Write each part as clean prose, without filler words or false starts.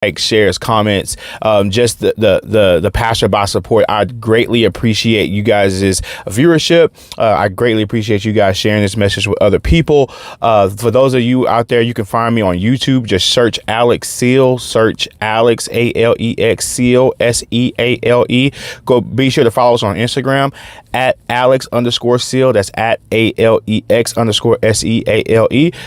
likes, shares, comments, just the passerby support. I greatly appreciate you guys' viewership. I greatly appreciate you guys sharing this message with other people. For those of you out there, you can find me on YouTube. Just search Alex Seal. Search Alex Alex Seal Seale. Go be sure to follow us on Instagram at Alex_Seal. That's at ALEX_SEALE.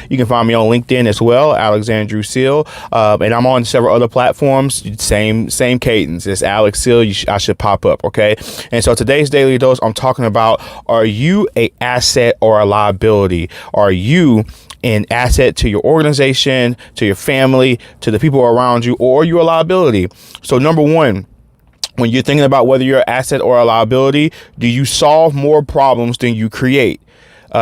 You can find me on LinkedIn as well, Alexandru Seal. And I'm on several other platforms. Same cadence. It's Alex Seal. I should pop up. Okay. And so today's daily dose, I'm talking about, are you a asset or a liability? Are you an asset to your organization, to your family, to the people around you, or are you a liability? So number one, when you're thinking about whether you're an asset or a liability, do you solve more problems than you create?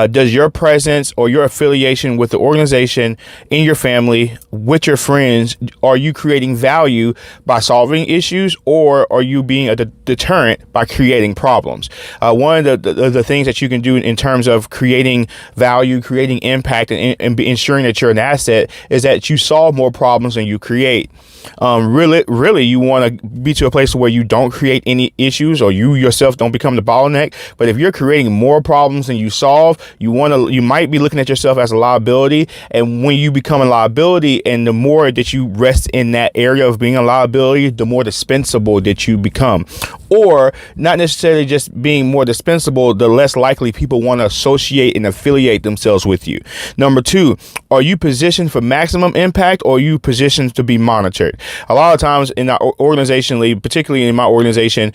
Does your presence or your affiliation with the organization, in your family, with your friends, are you creating value by solving issues, or are you being a deterrent by creating problems? One of the things that you can do in terms of creating value, creating impact, and ensuring that you're an asset is that you solve more problems than you create. Really, you want to be to a place where you don't create any issues, or you yourself don't become the bottleneck. But if you're creating more problems than you solve, you might be looking at yourself as a liability. And when you become a liability, and the more that you rest in that area of being a liability, the more dispensable that you become. Or not necessarily just being more dispensable, the less likely people want to associate and affiliate themselves with you. Number two, are you positioned for maximum impact, or are you positioned to be monitored? A lot of times in our organizationally, particularly in my organization,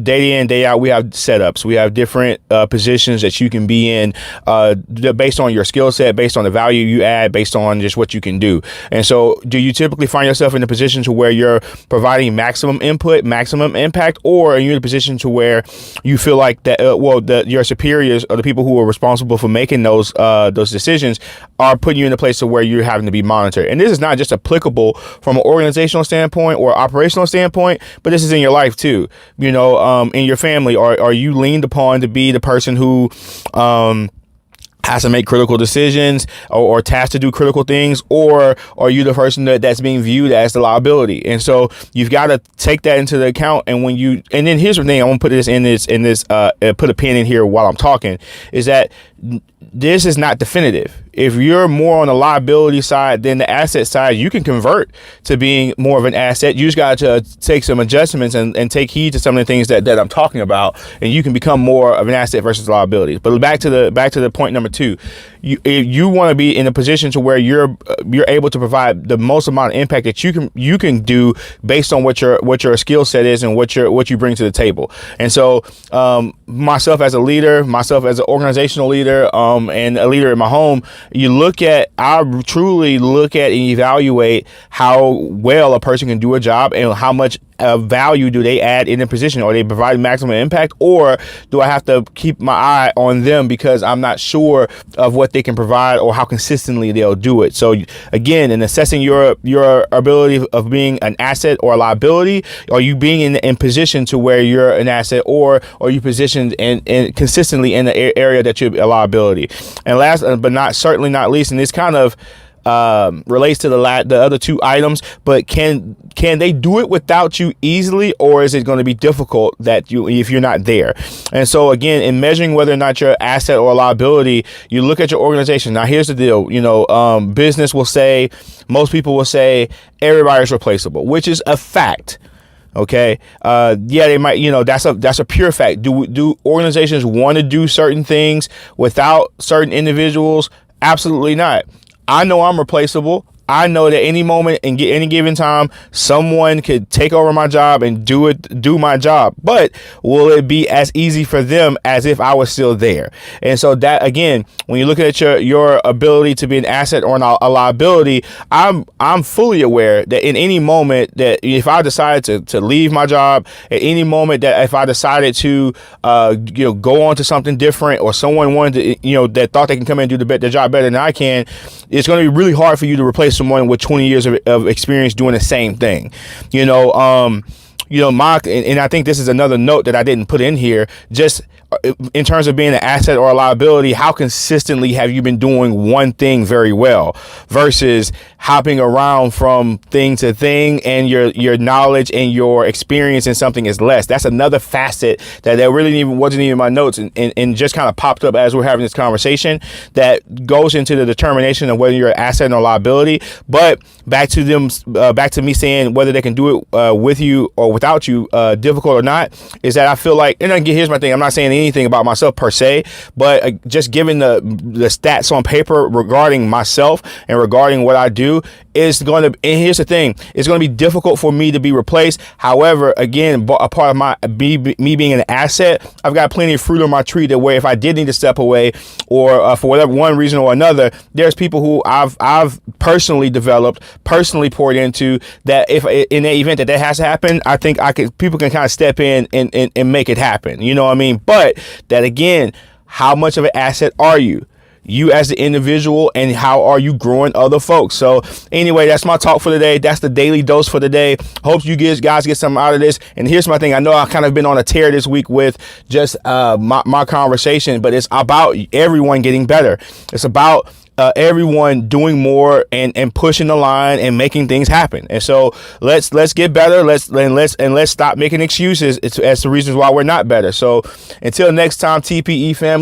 day in, day out, we have setups. We have different positions that you can be in based on your skill set, based on the value you add, based on just what you can do. And so do you typically find yourself in a position to where you're providing maximum input, maximum impact, or are you in a position to where you feel like that, your superiors or the people who are responsible for making those decisions are putting you in a place to where you're having to be monitored? And this is not just applicable from an organizational standpoint or operational standpoint, but this is in your life too. In your family, are you leaned upon to be the person who has to make critical decisions or tasked to do critical things, or are you the person that's being viewed as the liability? And so you've got to take that into the account. And then here's the thing, I want to put this put a pin in here while I'm talking, is that this is not definitive. If you're more on the liability side than the asset side, you can convert to being more of an asset. You just got to take some adjustments and take heed to some of the things that I'm talking about, and you can become more of an asset versus liability. But back to the point number two, you want to be in a position to where you're able to provide the most amount of impact that you can do based on what your skill set is and what you bring to the table. And so myself as a leader, myself as an organizational leader, and a leader in my home, I truly look at and evaluate how well a person can do a job and how much value do they add in a position. Are they providing maximum impact, or do I have to keep my eye on them because I'm not sure of what they can provide or how consistently they'll do it? So again, in assessing your ability of being an asset or a liability, are you being in position to where you're an asset, or are you positioned and consistently in the area that you're a liability? And last but certainly not least, and this kind of relates to the other two items, but can they do it without you easily, or is it going to be difficult if you're not there? And so again, in measuring whether or not you're an asset or a liability, you look at your organization. Now here's the deal, business will say, most people will say everybody's replaceable, which is a fact. Okay. They might, that's a pure fact. Do organizations want to do certain things without certain individuals? Absolutely not. I know I'm replaceable. I know that any moment and any given time, someone could take over my job and do my job. But will it be as easy for them as if I was still there? And so that, again, when you look at your ability to be an asset or a liability, I'm fully aware that in any moment that if I decided to leave my job, at any moment that if I decided to go on to something different, or someone wanted to that thought they can come in and do the job better than I can, it's going to be really hard for you to replace someone with 20 years of experience doing the same thing. and I think this is another note that I didn't put in here, just in terms of being an asset or a liability, how consistently have you been doing one thing very well versus hopping around from thing to thing, and your knowledge and your experience in something is less. That's another facet that really wasn't even in my notes, and just kind of popped up as we're having this conversation, that goes into the determination of whether you're an asset or liability. But back to me saying whether they can do it with you or without you, difficult or not, is that I feel like, and again, here's my thing, I'm not saying anything about myself per se, but just giving the stats on paper regarding myself and regarding what I do is going to, and here's the thing, it's going to be difficult for me to be replaced. However, again, a part of my me being an asset, I've got plenty of fruit on my tree that where if I did need to step away, or for whatever one reason or another, there's people who I've personally developed, personally poured into, that if in the event that has to happen, I think people can kind of step in and make it happen. You know what I mean? But that again, how much of an asset are you as the individual, and how are you growing other folks? So anyway, that's my talk for today. That's the daily dose for today. Hope you guys get something out of this. And here's my thing. I know I've kind of been on a tear this week with just my conversation, but it's about everyone getting better. It's about everyone doing more and pushing the line and making things happen. And so let's get better. Let's stop making excuses as to reasons why we're not better. So until next time, TPE family.